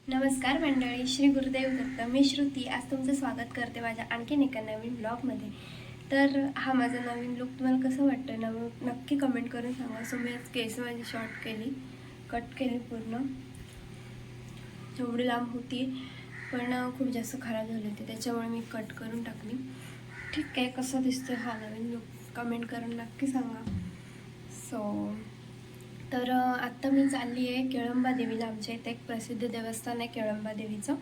नमस्कार मंडळी, श्री गुरुदेव दत्त. मी श्रुती. आज तुमचं स्वागत करते माझ्या आणखीन एका नवीन ब्लॉगमध्ये. तर हा माझा नवीन लुक तुम्हाला कसं वाटतं नक्की कमेंट करून सांगा. सो मी आज केस माझी शॉर्ट केली, कट केली पूर्ण. एवढी लांब होती पण खूप जास्त खराब झाली होती, त्याच्यामुळे मी कट करून टाकली. ठीक आहे, कसं दिसतं हा नवीन लुक कमेंट करून नक्की सांगा. तर आत्ता मी चालली आहे केळंबा देवीला. आमच्या इथे एक प्रसिद्ध देवस्थान आहे केळंबा देवीचं.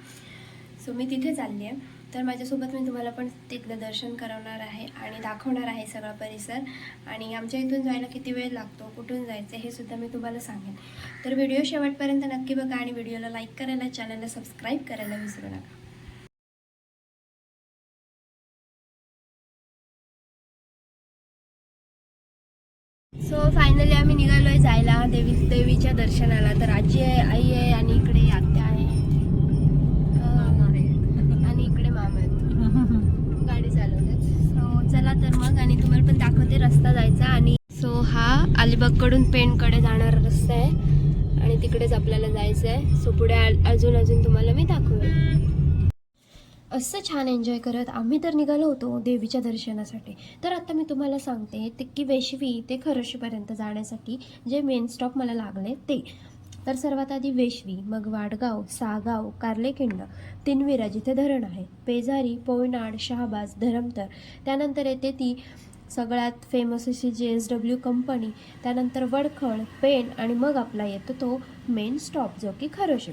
सो मी तिथे चालली आहे. तर माझ्यासोबत मी तुम्हाला पण तिथलं दर्शन करवणार आहे आणि दाखवणार आहे सगळा परिसर. आणि आमच्या इथून जायला किती वेळ लागतो, कुठून जायचं हे सुद्धा मी तुम्हाला सांगेन. तर व्हिडिओ शेवटपर्यंत नक्की बघा आणि व्हिडिओला लाईक करायला, चॅनलला सबस्क्राईब करायला विसरू नका. सो फायनली आम्ही निघालो आहे जायला देवीच्या दर्शनाला. तर आजी आहे, आई आहे आणि इकडे आत्या आहे आणि इकडे मामा आहेत गाडी चालवतात. सो चला तर मग, आणि तुम्हाला पण दाखवते रस्ता जायचा. आणि सो हा अलिबागकडून पेणकडे जाणारा रस्ता आहे आणि तिकडेच आपल्याला जायचं आहे. सो पुढे अजून तुम्हाला मी दाखवेन. असं छान एन्जॉय करत आम्ही तर निघालो होतो देवीच्या दर्शनासाठी. तर आता मी तुम्हाला सांगते ते की वेशवी ते खरोशीपर्यंत जाण्यासाठी जे मेन स्टॉप मला लागले ते. तर सर्वात आधी वेशवी, मग वाडगाव, सागाव, कार्लेकिंड, तिनविरा जिथे धरण आहे, पेजारी, पोयनाड, शहाबाज, धरमतर. त्यानंतर येते ती सगळ्यात फेमस अशी JSW कंपनी. त्यानंतर वडखळ, पेण आणि मग आपला येतो तो मेन स्टॉप जो की खरोशी.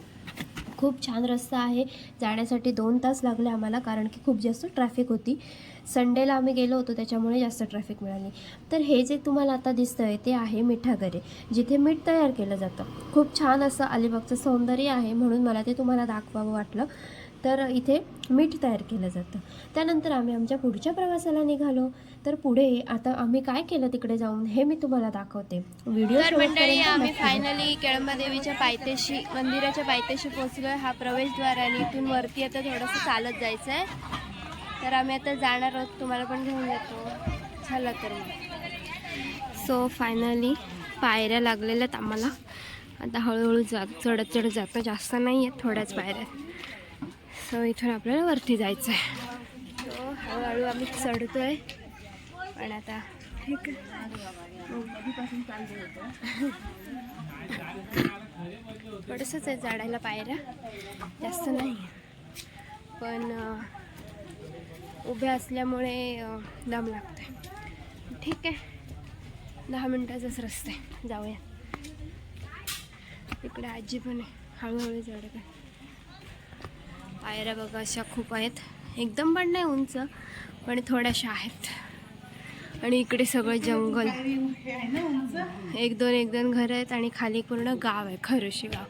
खूप छान रस्ता आहे जाण्यासाठी. 2 तास लागले आम्हाला, कारण की खूप जास्त ट्रॅफिक होती. संडेला आम्ही गेलो होतो त्याच्यामुळे जास्त ट्रॅफिक मिळाली. तर हे जे तुम्हाला आता दिसतं आहे ते आहे मिठागरे, जिथे मीठ तयार केलं जातं. खूप छान असं अलिबागचं सौंदर्य आहे म्हणून मला ते तुम्हाला दाखवावं वाटलं. तर इथे मीठ तयार केलं जातं. त्यानंतर आम्ही आमच्या पुढच्या प्रवासाला निघालो. तर पुढे आता आम्ही काय केलं तिकडे जाऊन हे मी तुम्हाला दाखवते. व्हिडिओ मंडळी, आम्ही फायनली केळंबा देवीच्या पायथ्याशी, मंदिराच्या पायथ्याशी पोहोचलो आहे. हा प्रवेशद्वार आणि इथून वरती आता थोडंसं चालत जायचं आहे. तर आम्ही आता जाणार आहोत, तुम्हाला पण घेऊन जातो. चला तर मग. सो फायनली पायऱ्या लागलेल्या आहेत आम्हाला. आता हळूहळू चढत जातो, जास्त नाही आहेत, थोड्याच पायऱ्या. सो इथून आपल्याला वरती जायचं आहे. सो हळूहळू आम्ही चढतो आहे. पण आता ठीक आहे, थोडंसंच आहे चढायला, पायऱ्या जास्त नाही. पण उभ्या असल्यामुळे दम लागतोय. ठीक आहे, 10 मिनिटाचाच रस्ता आहे, जाऊया. इकडे आजी पण आहे, हळूहळू चढत आहे. पायऱ्या बघा अशा खूप आहेत, एकदम पण नाही उंच, पण थोड्याशा आहेत. आणि इकडे सगळं जंगल, एक दोन घरं आहेत आणि खाली पूर्ण गाव आहे, खरोशी गाव.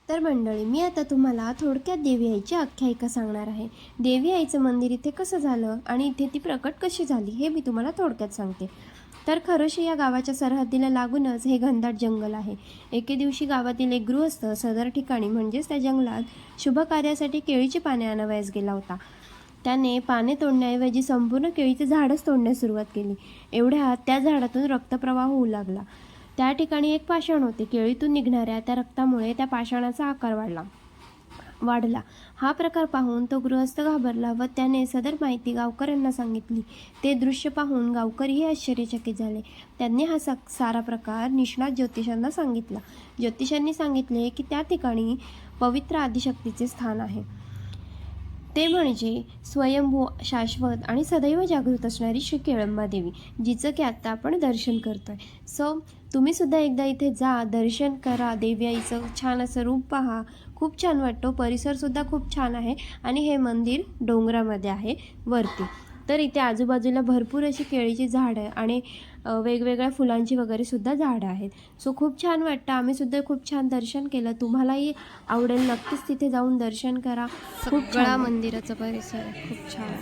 तर मंडळी, मी आता तुम्हाला थोडक्यात देवी आईची आख्यायिका सांगणार आहे. देवी आईचं मंदिर इथे कसं झालं आणि इथे ती प्रकट कशी झाली हे मी तुम्हाला थोडक्यात सांगते. तर खरोशी या गावाच्या सरहद्दीला लागूनच हे घनदाट जंगल आहे. एके दिवशी गावातील एक गृहस्थ सदर ठिकाणी म्हणजेच त्या जंगलात शुभ कार्यासाठी केळीची पाने आणावयास गेला होता. त्याने पाने तोडण्याऐवजी संपूर्ण केळीचे झाडच तोडण्यास सुरुवात केली. एवढ्यात त्या झाडातून रक्तप्रवाह होऊ लागला. त्या ठिकाणी एक पाषाण होते. केळीतून निघणाऱ्या त्या रक्तामुळे त्या पाषाणाचा आकार वाढला. हा प्रकार पाहून तो गृहस्थ घाबरला व त्याने सदर माहिती गावकऱ्यांना सांगितली. ते दृश्य पाहून गावकरीही आश्चर्यचकित झाले. त्यांनी हा सारा प्रकार निष्णात ज्योतिषांना सांगितला. ज्योतिषांनी सांगितले की त्या ठिकाणी पवित्र आदिशक्तीचे स्थान आहे. ते म्हणजे स्वयंभू, शाश्वत आणि सदैव जागृत असणारी श्री केळंबा देवी, जिचं की आत्ता आपण दर्शन करतोय. सो तुम्ही सुद्धा एकदा इथे जा, दर्शन करा, देवी आईचं छान असं रूप पहा. खूप छान वाटतो. परिसरसुद्धा खूप छान आहे आणि हे मंदिर डोंगरामध्ये आहे वरती. तर इथे आजूबाजूला भरपूर अशी केळीची झाडं आणि वेगवेगळ्या फुलांची वगैरे सुद्धा झाडं आहेत. सो खूप छान वाटतं. आम्ही सुद्धा खूप छान दर्शन केलं. तुम्हालाही आवडेल, नक्कीच तिथे जाऊन दर्शन करा. खूप छान मंदिराचा परिसर आहे, खूप छान.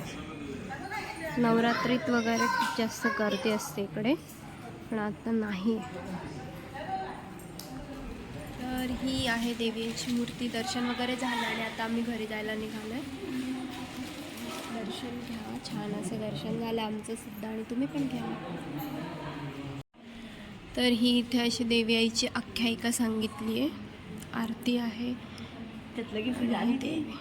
नवरात्रीत वगैरे खूप जास्त गर्दी असते इकडे, पण आता नाही. तर ही आहे देवीची मूर्ती. दर्शन वगैरे झालं आणि आता आम्ही घरी जायला निघालो आहे. दर्शन घ्या, छान असं दर्शन झालं आमचं सुद्धा आणि तुम्ही पण घ्या. तर ही इथे अशी देवी आईची आख्यायिका सांगितली आहे. आरती आहे आणि देवी,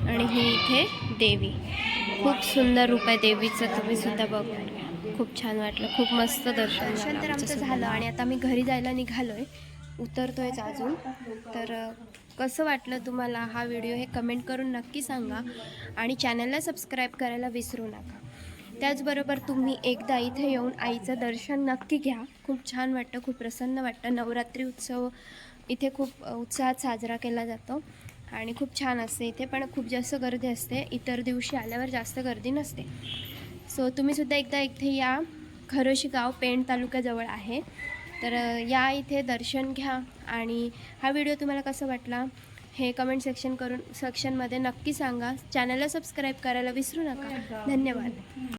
आणि ही इथे देवी. खूप सुंदर रूप आहे देवीचं, तुम्ही सुद्धा बघून घ्या. खूप छान वाटलं, खूप मस्त दर्शन तर आमचं झालं आणि आता आम्ही घरी जायला निघालोय, उतरतोयच अजून. तर कसं वाटलं तुम्हाला हा व्हिडिओ हे कमेंट करून नक्की सांगा आणि चॅनलला सबस्क्राईब करायला विसरू नका. त्याचबरोबर तुम्ही एकदा इथे येऊन आईचं दर्शन नक्की घ्या. खूप छान वाटतं, खूप प्रसन्न वाटतं. नवरात्री उत्सव इथे खूप उत्साहात साजरा केला जातो आणि खूप छान असते इथे, पण खूप जास्त गर्दी असते. इतर दिवशी आल्यावर जास्त गर्दी नसते. सो तुम्हीसुद्धा एकदा इथे या. खरोशी गाव पेण तालुक्याजवळ आहे. तर या इथे दर्शन घ्या. आणि हा व्हिडिओ तुम्हाला कसा वाटला हे कमेंट सेक्शनमध्ये नक्की सांगा. चॅनलला सबस्क्राईब करायला विसरू नका. धन्यवाद.